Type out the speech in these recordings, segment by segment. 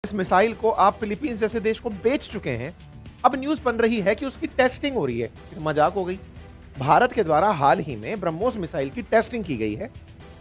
इस मिसाइल को आप फिलीपींस जैसे देश को बेच चुके हैं। अब न्यूज बन रही है कि उसकी टेस्टिंग हो रही है। मजाक हो गई। भारत के द्वारा हाल ही में ब्रह्मोस मिसाइल की टेस्टिंग की गई है।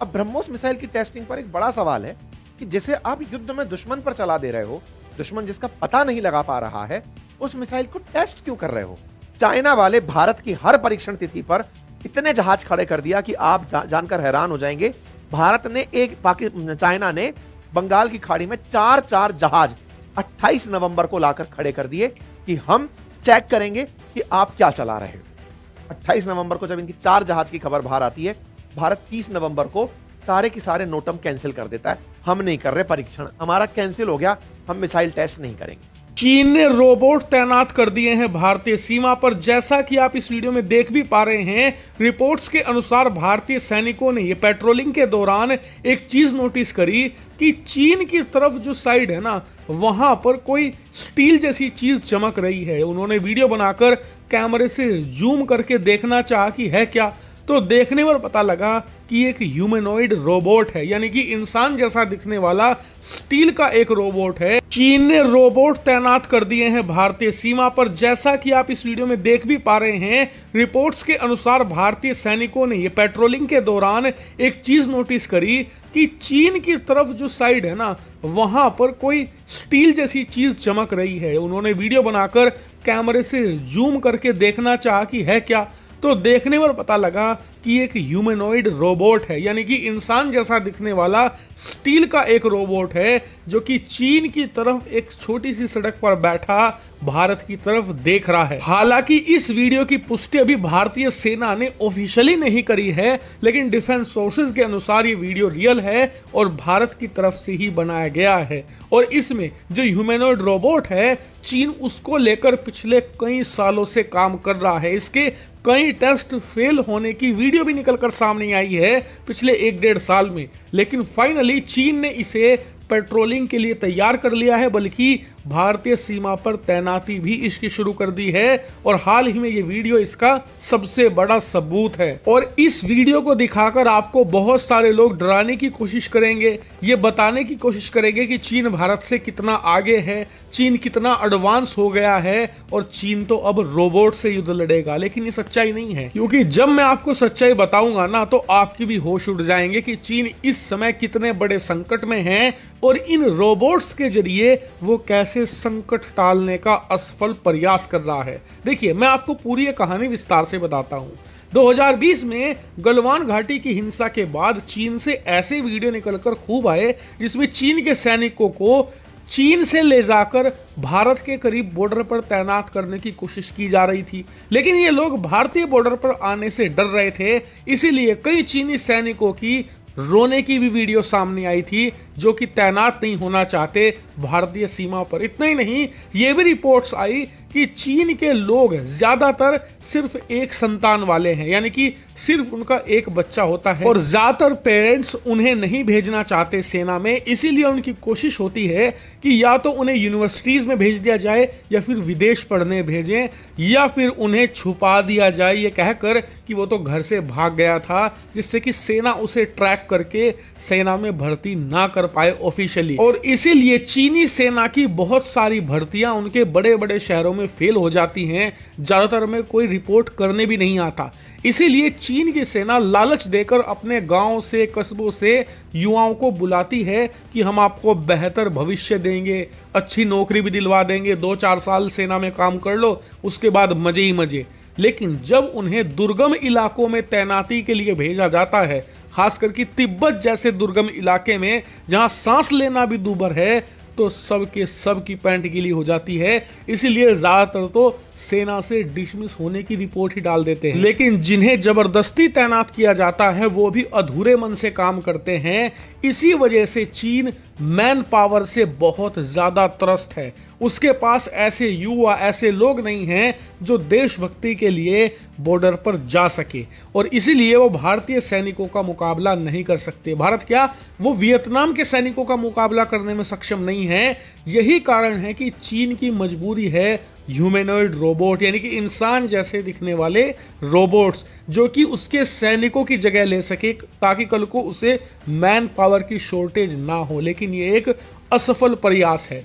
अब ब्रह्मोस मिसाइल की टेस्टिंग पर एक बड़ा सवाल है कि जिसे आप युद्ध में दुश्मन पर चला दे रहे हो, दुश्मन जिसका पता नहीं लगा पा रहा है, उस मिसाइल को टेस्ट क्यों कर रहे हो? चाइना वाले भारत की हर परीक्षण तिथि पर इतने जहाज खड़े कर दिया कि आप जानकर हैरान हो जाएंगे। भारत ने चाइना ने बंगाल की खाड़ी में चार जहाज 28 नवंबर को लाकर खड़े कर दिए कि हम चेक करेंगे कि आप क्या चला रहे हो। 28 नवंबर को जब इनकी 4 जहाज की खबर बाहर आती है, भारत 30 नवंबर को सारे के सारे नोटम कैंसिल कर देता है। हम नहीं कर रहे परीक्षण, हमारा कैंसिल हो गया, हम मिसाइल टेस्ट नहीं करेंगे। चीन ने रोबोट तैनात कर दिए हैं भारतीय सीमा पर। जैसा कि आप इस वीडियो में देख भी पा रहे हैं, रिपोर्ट्स के अनुसार भारतीय सैनिकों ने ये पेट्रोलिंग के दौरान एक चीज नोटिस करी कि चीन की तरफ जो साइड है ना, वहां पर कोई स्टील जैसी चीज चमक रही है। उन्होंने वीडियो बनाकर कैमरे से जूम करके देखना चाहा कि है क्या, तो देखने पर पता लगा कि एक ह्यूमनॉइड रोबोट है, यानी कि इंसान जैसा दिखने वाला स्टील का एक रोबोट है। चीन ने रोबोट तैनात कर दिए हैं भारतीय सीमा पर। जैसा कि आप इस वीडियो में देख भी पा रहे हैं, रिपोर्ट्स के अनुसार भारतीय सैनिकों ने ये पेट्रोलिंग के दौरान एक चीज नोटिस करी कि चीन की तरफ जो साइड है ना, वहां पर कोई स्टील जैसी चीज चमक रही है। उन्होंने वीडियो बनाकर कैमरे से जूम करके देखना चाहा कि है क्या, तो देखने पर पता लगा कि एक ह्यूमनॉइड रोबोट है, यानी कि इंसान जैसा दिखने वाला स्टील का एक रोबोट है, जो कि चीन की तरफ एक छोटी सी सड़क पर बैठा भारत की तरफ देख रहा है। हालांकि इस वीडियो की पुष्टि अभी भारतीय सेना ने ऑफिशियली नहीं करी है, लेकिन डिफेंस सोर्सेज के अनुसार ये वीडियो रियल है और भारत की तरफ से ही बनाया गया है। और इसमें जो ह्यूमनॉइड रोबोट है, चीन उसको लेकर पिछले कई सालों से काम कर रहा है। इसके कई टेस्ट फेल होने की वीडियो भी निकलकर सामने आई है पिछले 1-1.5 साल में, लेकिन फाइनली चीन ने इसे पेट्रोलिंग के लिए तैयार कर लिया है, बल्कि भारतीय सीमा पर तैनाती भी इसकी शुरू कर दी है। और हाल ही में ये वीडियो इसका सबसे बड़ा सबूत है। और इस वीडियो को दिखाकर आपको बहुत सारे लोग डराने की कोशिश करेंगे, ये बताने की कोशिश करेंगे कि चीन भारत से कितना आगे है, चीन कितना एडवांस हो गया है और चीन तो अब रोबोट से युद्ध लड़ेगा। लेकिन ये सच्चाई नहीं है, क्योंकि जब मैं आपको सच्चाई बताऊंगा ना, तो आपकी भी होश उड़ जाएंगे कि चीन इस समय कितने बड़े संकट में है और इन रोबोट्स के जरिए वो कैसे संकट टालने का असफल प्रयास कर रहा है। देखिए, मैं आपको पूरी ये कहानी विस्तार से बताता हूं। 2020 में गलवान घाटी की हिंसा के बाद चीन से ऐसे वीडियो निकलकर खूब आए जिसमें चीन के सैनिकों को चीन से ले जाकर भारत के करीब बॉर्डर पर तैनात करने की कोशिश की जा रही थी। लेकिन ये लोग भारतीय बॉर्डर पर आने से डर रहे थे, इसीलिए कई चीनी सैनिकों की रोने की भी वीडियो सामने आई थी, जो कि तैनात नहीं होना चाहते भारतीय सीमा पर। इतना ही नहीं, ये भी रिपोर्ट्स आई कि चीन के लोग ज्यादातर सिर्फ एक संतान वाले हैं, यानी कि सिर्फ उनका एक बच्चा होता है और ज्यादातर पेरेंट्स उन्हें नहीं भेजना चाहते सेना में। इसीलिए उनकी कोशिश होती है कि या तो उन्हें यूनिवर्सिटीज में भेज दिया जाए, या फिर विदेश पढ़ने भेजें, या फिर उन्हें छुपा दिया जाए ये कहकर कि वो तो घर से भाग गया था, जिससे कि सेना उसे ट्रैक करके सेना में भर्ती ना कर पाए ऑफिशियली। और इसीलिए चीनी सेना की बहुत सारी भर्तियां उनके बड़े बड़े शहरों में फेल हो जाती हैं, ज्यादातर में कोई रिपोर्ट करने भी नहीं आता। इसीलिए चीन की सेना लालच देकर अपने गांव से, कस्बों से युवाओं को बुलाती है कि हम आपको बेहतर भविष्य देंगे, अच्छी नौकरी भी दिलवा देंगे, 2-4 साल सेना में काम कर लो, उसके बाद मजे ही मजे। लेकिन जब उन्हें दुर्गम इलाकों में तैनाती के लिए भेजा जाता है, खासकर कि तिब्बत जैसे दुर्गम इलाके में जहां सांस लेना भी दूभर है, तो सबके सब की पैंट गीली हो जाती है। इसीलिए ज्यादातर तो सेना से डिसमिस होने की रिपोर्ट ही डाल देते हैं। लेकिन जिन्हें जबरदस्ती तैनात किया जाता है, वो भी अधूरे मन से काम करते हैं। इसी वजह से चीन मैन पावर से बहुत ज्यादा त्रस्त है। उसके पास ऐसे युवा, ऐसे लोग नहीं हैं जो देशभक्ति के लिए बॉर्डर पर जा सके, और इसीलिए वो भारतीय सैनिकों का मुकाबला नहीं कर सकते। भारत क्या, वो वियतनाम के सैनिकों का मुकाबला करने में सक्षम नहीं है। यही कारण है कि चीन की मजबूरी है ह्यूमनॉइड रोबोट, यानी कि इंसान जैसे दिखने वाले रोबोट्स, जो कि उसके सैनिकों की जगह ले सके, ताकि कल को उसे मैन पावर की शॉर्टेज ना हो। लेकिन ये एक असफल प्रयास है।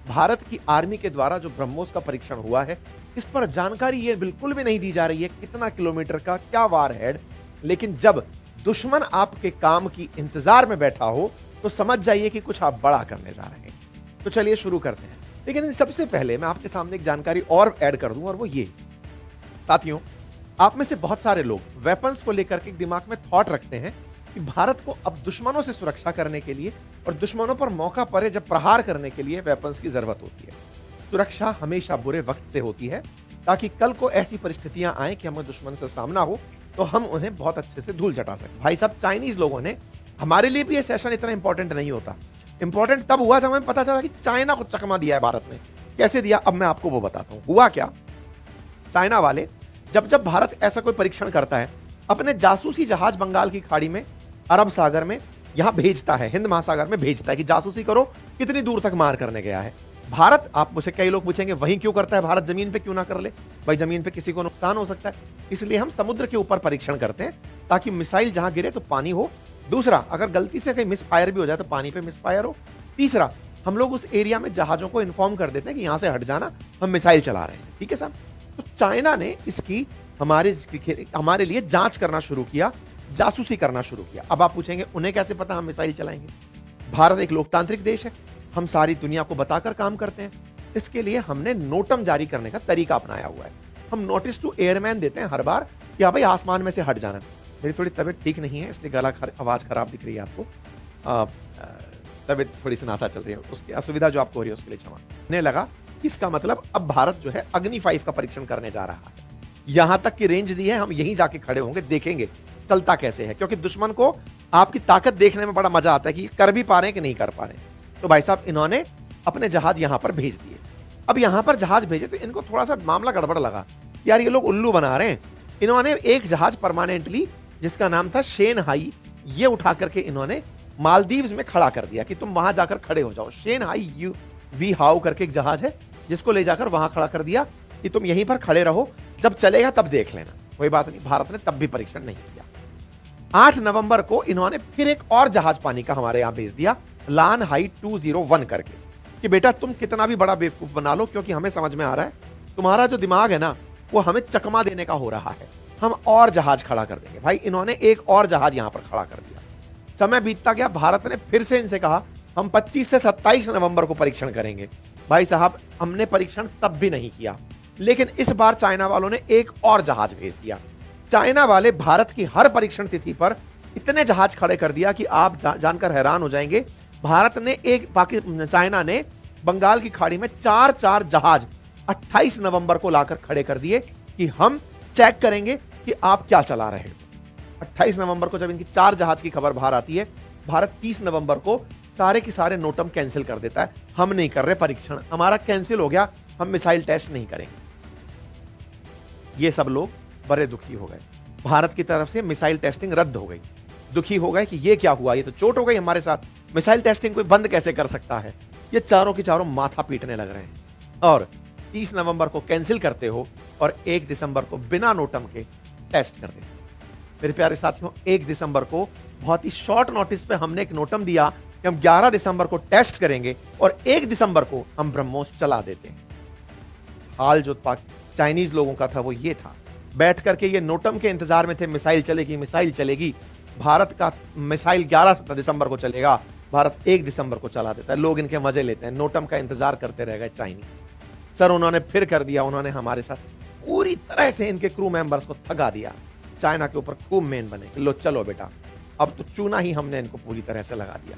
भारत की आर्मी के द्वारा जो ब्रह्मोस का परीक्षण हुआ है, इस पर जानकारी ये बिल्कुल भी नहीं दी जा रही है कितना किलोमीटर का, क्या वारहेड। लेकिन जब दुश्मन आपके काम की इंतजार में बैठा हो तो समझ जाइए कि कुछ आप बड़ा करने जा रहे हैं। तो चलिए शुरू करते हैं। लेकिन इन सबसे पहले मैं आपके सामने एक जानकारी और ऐड कर दूं, और वो ये, साथियों, आप में से बहुत सारे लोग वेपन्स को लेकर के दिमाग में थॉट रखते हैं कि भारत को अब दुश्मनों से सुरक्षा करने के लिए और दुश्मनों पर मौका पड़े जब प्रहार करने के लिए वेपन्स की जरूरत होती है। सुरक्षा हमेशा बुरे वक्त से होती है, ताकि कल को ऐसी परिस्थितियां आए कि हमें दुश्मन से सामना हो तो हम उन्हें बहुत अच्छे से धूल चटा सकें। भाई साहब, चाइनीज लोगों ने, हमारे लिए भी ये सेशन इतना इंपॉर्टेंट नहीं होता, इंपॉर्टेंट तब हुआ जब हमें पता चला कि चाइना को चकमा दिया है भारत ने। कैसे दिया, अब मैं आपको वो बताता हूं। हुआ क्या, चाइना वाले जब जब भारत ऐसा कोई परीक्षण करता है, अपने जासूसी जहाज बंगाल की खाड़ी में, अरब सागर में, यहां भेजता है, हिंद महासागर में भेजता है कि जासूसी करो कितनी दूर तक मार करने गया है। भारत, आप मुझे कई लोग पूछेंगे वहीं क्यों करता है, भारत जमीन पे क्यों ना कर ले? भाई जमीन पे किसी को नुकसान हो सकता है, इसलिए हम समुद्र के ऊपर परीक्षण करते हैं, ताकि मिसाइल जहां गिरे तो पानी हो। दूसरा, अगर गलती से कहीं मिस फायर भी हो जाए तो पानी पे मिस फायर हो। तीसरा, हम लोग उस एरिया में जहाजों को इन्फॉर्म कर देते हैं कि यहां से हट जाना, हम मिसाइल चला रहे हैं। ठीक है साहब। तो चाइना ने इसकी हमारे लिए जांच करना शुरू किया, जासूसी करना शुरू किया। अब आप पूछेंगे उन्हें कैसे पता हम मिसाइल चलाएंगे? भारत एक लोकतांत्रिक देश है, हम सारी दुनिया को बताकर काम करते हैं। इसके लिए हमने नोटम जारी करने का तरीका अपनाया हुआ है। हम नोटिस टू एयरमैन देते हैं हर बार कि हाँ भाई आसमान में से हट जाना। मेरी थोड़ी तबीयत ठीक नहीं है, इसलिए आवाज खराब दिख रही है आपको। तबीयत थोड़ी सी नासा चल रही है, उसकी असुविधा जो आपको हो रही है उसके लिए क्षमा। ने लगा इसका मतलब अब भारत जो है अग्नि 5 का परीक्षण करने जा रहा है। यहां तक की रेंज दी है, हम यहीं जाके खड़े होंगे, देखेंगे चलता कैसे है, क्योंकि दुश्मन को आपकी ताकत देखने में बड़ा मजा आता है कि कर भी पा रहे हैं कि नहीं कर पा रहे हैं। तो भाई साहब, इन्होंने अपने जहाज यहां पर भेज दिए। अब यहां पर जहाज भेजे तो इनको थोड़ा सा मामला गड़बड़ लगा, यार ये लोग उल्लू बना रहे हैं। इन्होंने एक जहाज परमानेंटली, जिसका नाम था शेनहाई, ये उठा करके इन्होंने मालदीव्स में खड़ा कर दिया कि तुम वहां जाकर खड़े हो जाओ। शेनहाई वी हाउ करके एक जहाज है, जिसको ले जाकर वहां खड़ा कर दिया कि तुम यहीं पर खड़े रहो, जब चलेगा तब देख लेना। कोई बात नहीं, भारत ने तब भी परीक्षण नहीं किया। 8 नवंबर को इन्होंने फिर एक और जहाज पानी का हमारे यहां भेज दिया, लान हाई 201 करके, कि बेटा तुम कितना भी बड़ा बेवकूफ बना लो, क्योंकि हमें समझ में आ रहा है तुम्हारा जो दिमाग है ना, वो हमें चकमा देने का हो रहा है, हम और जहाज खड़ा कर देंगे। भाई इन्होंने एक और जहाज यहां पर खड़ा कर दिया। समय बीतता गया, भारत ने फिर से इनसे कहा हम 25 से 27 नवंबर को परीक्षण करेंगे। भाई साहब, हमने परीक्षण तब भी नहीं किया, लेकिन इस बार चाइना वालों ने एक और जहाज भेज दिया। चाइना वाले भारत की हर परीक्षण तिथि पर इतने जहाज खड़े कर दिया कि आप जानकर हैरान हो जाएंगे। भारत ने चाइना ने बंगाल की खाड़ी में 4 जहाज 28 नवंबर को लाकर खड़े कर दिए कि हम चेक करेंगे कि आप क्या चला रहे हो। 28 नवंबर को जब इनकी 4 जहाज की खबर बाहर आती है, भारत 30 नवंबर को सारे के सारे नोटम कैंसिल कर देता है। हम नहीं कर रहे परीक्षण, हमारा कैंसिल हो गया, हम मिसाइल टेस्ट नहीं करेंगे। ये सब लोग बड़े दुखी हो गए, भारत की तरफ से मिसाइल टेस्टिंग रद्द हो गई। दुखी हो गए कि ये क्या हुआ, ये तो चोट हो गई हमारे साथ, मिसाइल टेस्टिंग कोई बंद कैसे कर सकता है। ये चारों के चारों माथा पीटने लग रहे हैं और 30 नवंबर को कैंसिल करते हो और 1 दिसंबर को बिना नोटम के टेस्ट कर देते हो। मेरे प्यारे साथियों, 1 दिसंबर को बहुत ही शॉर्ट नोटिस पे हमने एक नोटम दिया कि हम 11 दिसंबर को टेस्ट करेंगे और 1 दिसंबर को हम ब्रह्मोस चला देते हैं। हाल जो चाइनीज लोगों का था वो ये था, बैठ करके ये नोटम के इंतजार में थे, मिसाइल चलेगी मिसाइल चलेगी। भारत का मिसाइल 11 दिसंबर को चलेगा, भारत 1 दिसंबर को चला देता है। लोग इनके मजे लेते हैं, नोटम का इंतजार करते रह गए चाइनीज। सर उन्होंने फिर कर दिया, उन्होंने हमारे साथ पूरी तरह से इनके क्रू मेंबर्स को थका दिया। चाइना के ऊपर खूब मेन बने, लो चलो बेटा, अब तो चूना ही हमने इनको पूरी तरह से लगा दिया।